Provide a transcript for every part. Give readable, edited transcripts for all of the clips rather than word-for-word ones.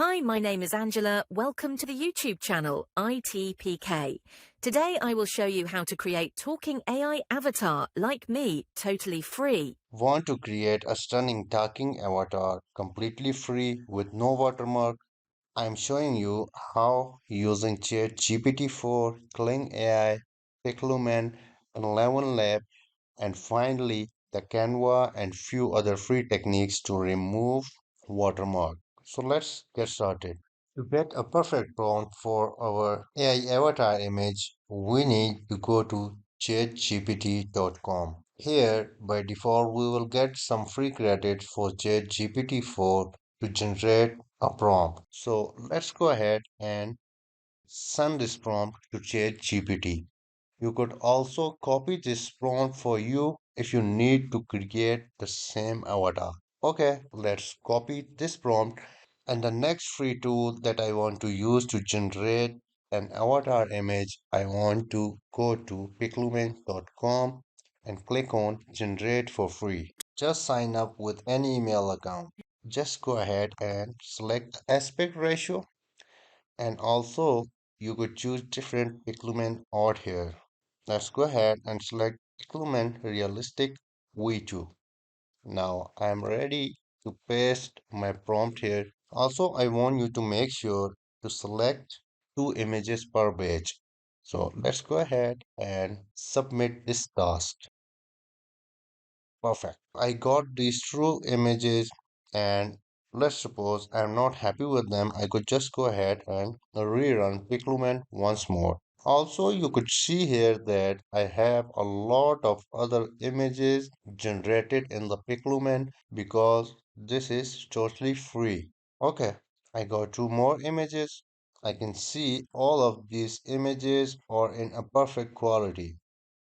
Hi, my name is Angela. Welcome to the YouTube channel ITPK. Today I will show you how to create talking AI avatar like me, totally free. Want to create a stunning talking avatar completely free with no watermark? I'm showing you how using ChatGPT 4, Kling AI, Piclumen, and 11 Lab, and finally the Canva and few other free techniques to remove watermark. So let's get started. To get a perfect prompt for our AI avatar image, we need to go to chatgpt.com. Here, by default, we will get some free credits for ChatGPT 4 to generate a prompt. So let's go ahead and send this prompt to ChatGPT. You could also copy this prompt for you if you need to create the same avatar. Okay, let's copy this prompt. And the next free tool that I want to use to generate an avatar image, I want to go to piclumen.com and click on generate for free. Just sign up with any email account. Just go ahead and select the aspect ratio, and also you could choose different Piclumen art here. Let's go ahead and select Piclumen Realistic V2. Now I'm ready to paste my prompt here. Also, I want you to make sure to select two images per page. So let's go ahead and submit this task. Perfect. I got these true images, and let's suppose I'm not happy with them. I could just go ahead and rerun Piclumen once more. Also, you could see here that I have a lot of other images generated in the Piclumen because this is totally free. Okay, I got two more images. I can see all of these images are in a perfect quality.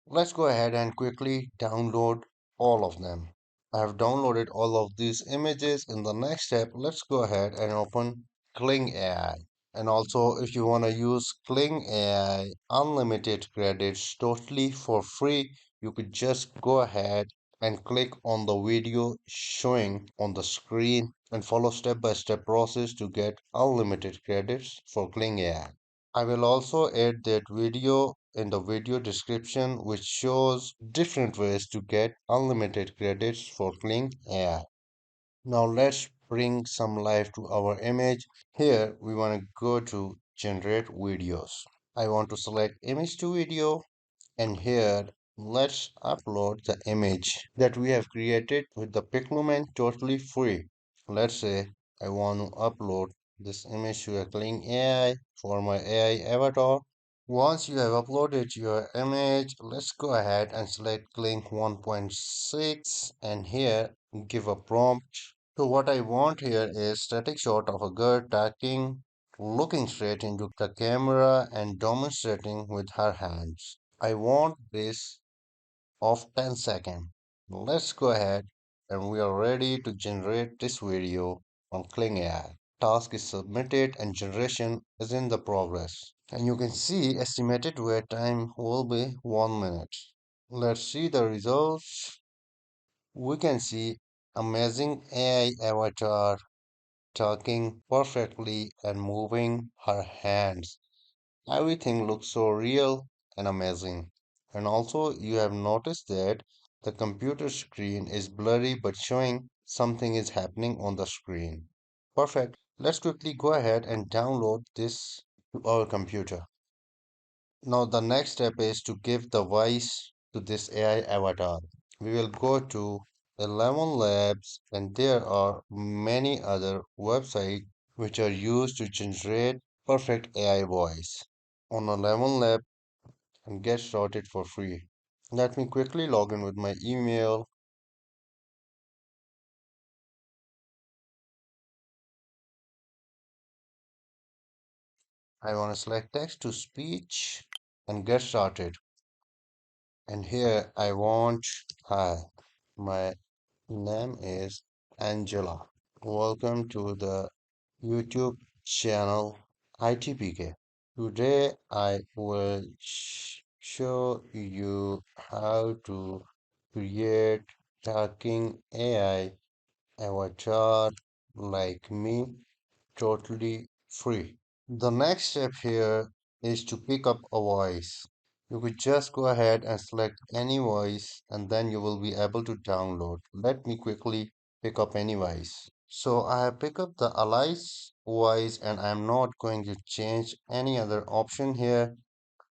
Let's go ahead and quickly download all of them. I have downloaded all of these images. In the next step, let's go ahead and open Kling AI. And also, if you want to use Kling AI unlimited credits totally for free, you could just go ahead and click on the video showing on the screen and follow step-by-step process to get unlimited credits for Kling AI. I will also add that video in the video description which shows different ways to get unlimited credits for Kling AI. Now let's bring some life to our image. Here we want to go to generate videos. I want to select image to video, and here let's upload the image that we have created with the Piclumen totally free. Let's say I want to upload this image to a Kling AI for my AI avatar. Once you have uploaded your image, let's go ahead and select Kling 1.6 and here give a prompt. So what I want here is static shot of a girl talking, looking straight into the camera and demonstrating with her hands. I want this of 10 seconds. Let's go ahead and we are ready to generate this video on Kling AI. Task is submitted and generation is in the progress. And you can see estimated wait time will be 1 minute. Let's see the results. We can see amazing AI avatar talking perfectly and moving her hands. Everything looks so real and amazing. And also, you have noticed that the computer screen is blurry but showing something is happening on the screen. Perfect. Let's quickly go ahead and download this to our computer. Now, the next step is to give the voice to this AI avatar. We will go to 11 Labs, and there are many other websites which are used to generate perfect AI voice. On 11 Lab and get started for free. Let me quickly log in with my email. I want to select text to speech and get started. And here I want, hi, my name is Angela. Welcome to the YouTube channel ITPK. Today I will show you how to create talking AI avatar like me totally free. The next step here is to pick up a voice. You could just go ahead and select any voice and then you will be able to download. Let me quickly pick up any voice. So I have picked up the Alice voice and I'm not going to change any other option here.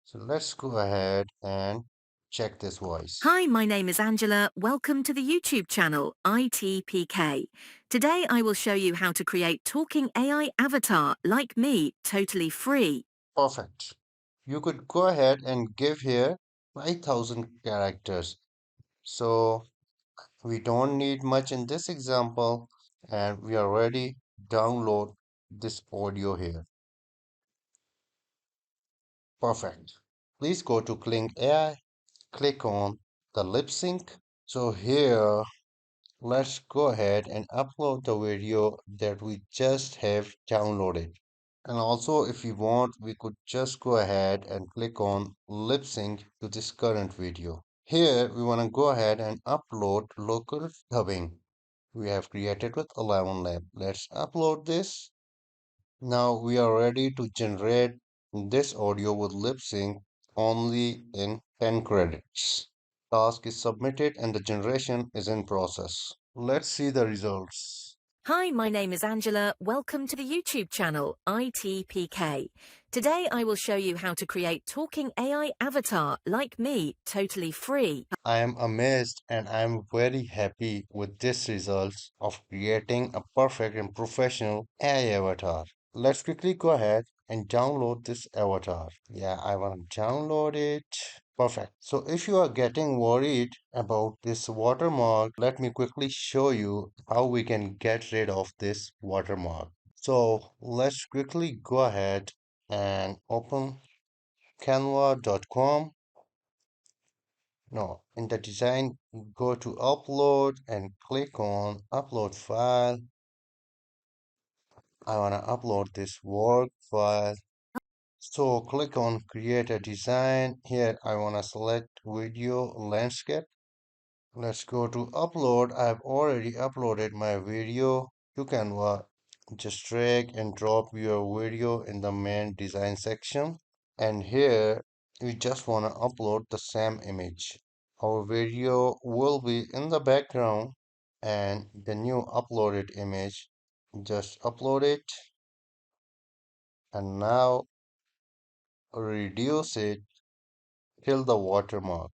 So let's go ahead and check this voice. Hi, my name is Angela. Welcome to the YouTube channel ITPK. Today I will show you how to create talking AI avatar like me, totally free. Perfect. You could go ahead and give here 5,000 characters. So we don't need much in this example and we are ready to download this audio here. Perfect. Please go to Kling AI, click on the lip sync. So here, let's go ahead and upload the video that we just have downloaded. And also, if you want, we could just go ahead and click on lip sync to this current video. Here, we want to go ahead and upload local dubbing we have created with 11 Lab. Let's upload this. Now we are ready to generate this audio with lip sync only in 10 credits. Task is submitted and the generation is in process. Let's see the results. Hi, my name is Angela. Welcome to the YouTube channel ITPK. Today I will show you how to create talking AI avatar like me, totally free. I am amazed and I am very happy with this results of creating a perfect and professional AI avatar. Let's quickly go ahead and download this avatar. Yeah, I want to download it. Perfect. So if you are getting worried about this watermark, let me quickly show you how we can get rid of this watermark. So let's quickly go ahead and open canva.com. No, in the design, go to upload and click on upload file. I want to upload this work file. So click on create a design. Here I want to select video landscape. Let's go to upload. I've already uploaded my video to Canva. Just drag and drop your video in the main design section. And here we just want to upload the same image. Our video will be in the background and the new uploaded image, just upload it and now reduce it till the watermark.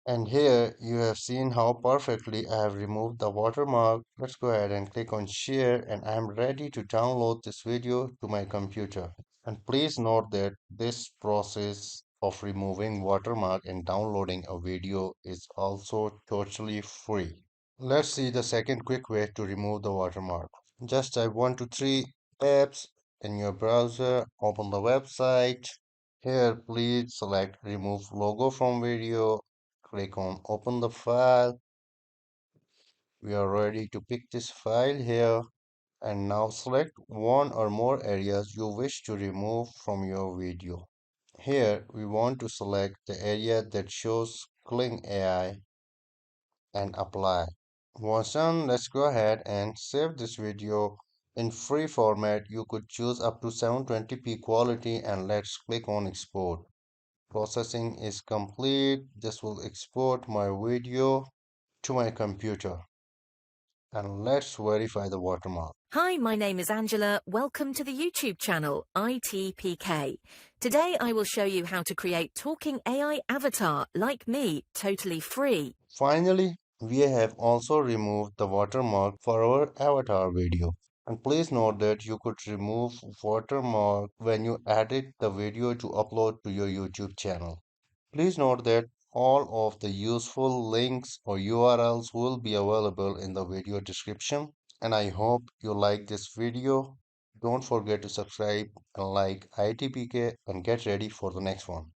And here you have seen how perfectly I have removed the watermark. Let's go ahead and click on share and I am ready to download this video to my computer. And please note that this process of removing watermark and downloading a video is also totally free. Let's see the second quick way to remove the watermark. Just type 123 apps in your browser, open the website. Here, please select remove logo from video. Click on open the file. We are ready to pick this file here and now select one or more areas you wish to remove from your video. Here we want to select the area that shows Kling AI and apply. Once done, let's go ahead and save this video in free format. You could choose up to 720p quality and let's click on export. Processing is complete. This will export my video to my computer. And let's verify the watermark. Hi, my name is Angela. Welcome to the YouTube channel ITPK. Today I will show you how to create talking AI avatar like me, totally free. Finally, we have also removed the watermark for our avatar video. And please note that you could remove watermark when you edit the video to upload to your YouTube channel. Please note that all of the useful links or URLs will be available in the video description. And I hope you like this video. Don't forget to subscribe and like ITPK and get ready for the next one.